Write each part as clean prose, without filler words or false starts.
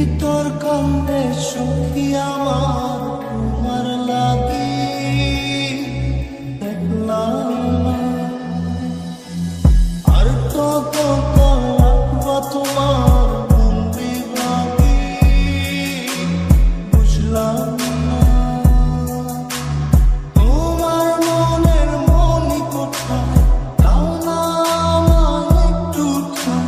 ভিতর কান্দে সখী আমার তোমার লাগি দেখলাম না। আর কত রাখবা তোমার মন বিভাগী বুঝলাম না। তোমার মনের মনি কোথায় দাও না আমায় একটু ঠাঁই।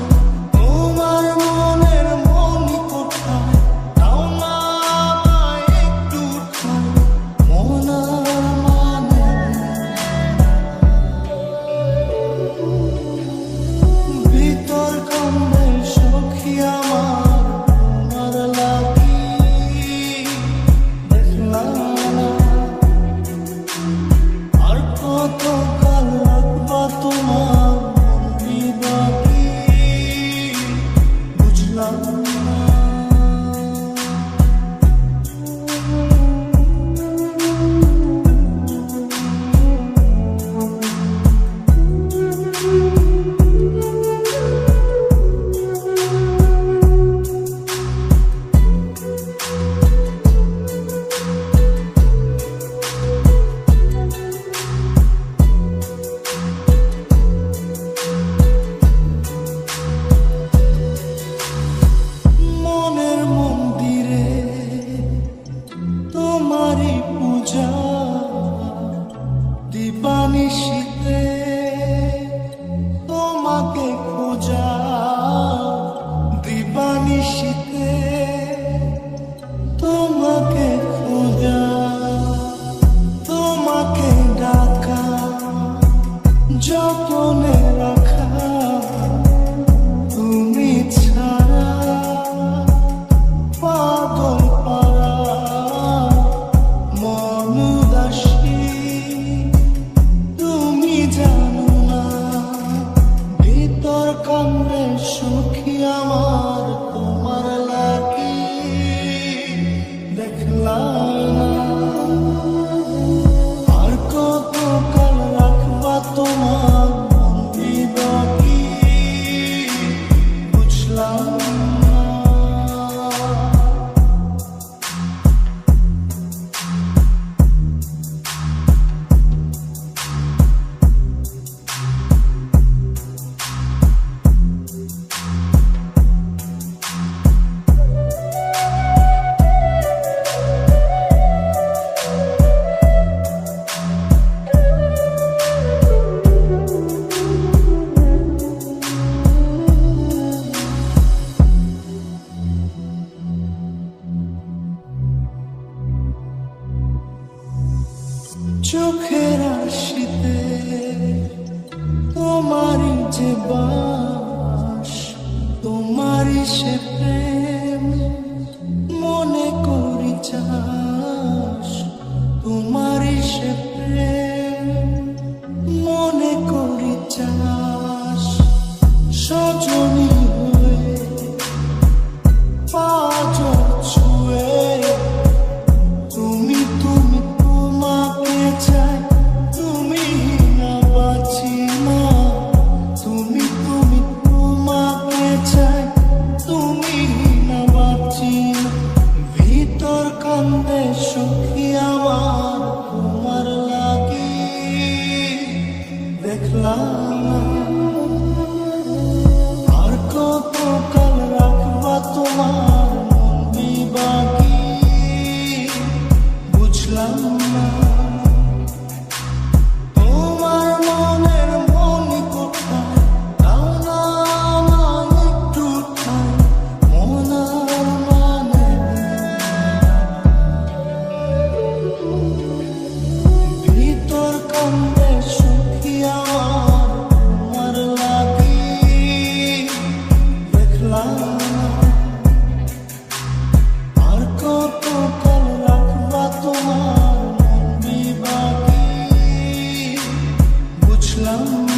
তোমার মনের মনি কোথায় দাও না আমায় একটু ঠাঁই। মন আর মানে ভিতর কান্দে সখী আমার তোমার লাগি দেখলাম না। আর কত কাল রাখবা তোমার মন বিভাগী বুঝলাম না। মনের মন্দিরে তোমারই পূজা দিবানিশীতে তোমাকে খোঁজা দিবানিশীতে তোমাকে খোঁজা তোমাকে ডাকা যতনে রাখা তুমি ছাড়া পাগল পারা মন উদাসী তুমি জানো না। ভিতর কান্দে সখী আমার তোমার লাগি দেখলাম না। আর কত কাল রাখবা তোমার মন বিভাগী বুঝলাম না। চোখের আশিতে তোমারই যে বাস তোমারই সে প্রেম মনে করি চাস। তোমারই সে প্রেম মনে করি চাস। সজনী হয়ে পাঁচ ছুঁয়ে তুমি তুমি তোমাকে চাই। তুমি না বাঁচি না তুমি তুমি তোমাকে চাই। তুমি না বাঁচি না। ভিতর কান্দে সখী আমার তোমার লাগি দেখলাম না। আর কত কাল রাখবা তোমার মন বিভাগী বুঝলাম না। তোমার মনের মনি কোথায় দাও না আমায় একটু ঠাঁই। মন আর মানে ভিতর কান্দে সখী আমার তোমার লাগি দেখলাম না। আর কত কাল রাখবা তোমার মন বিভাগী বুঝলাম।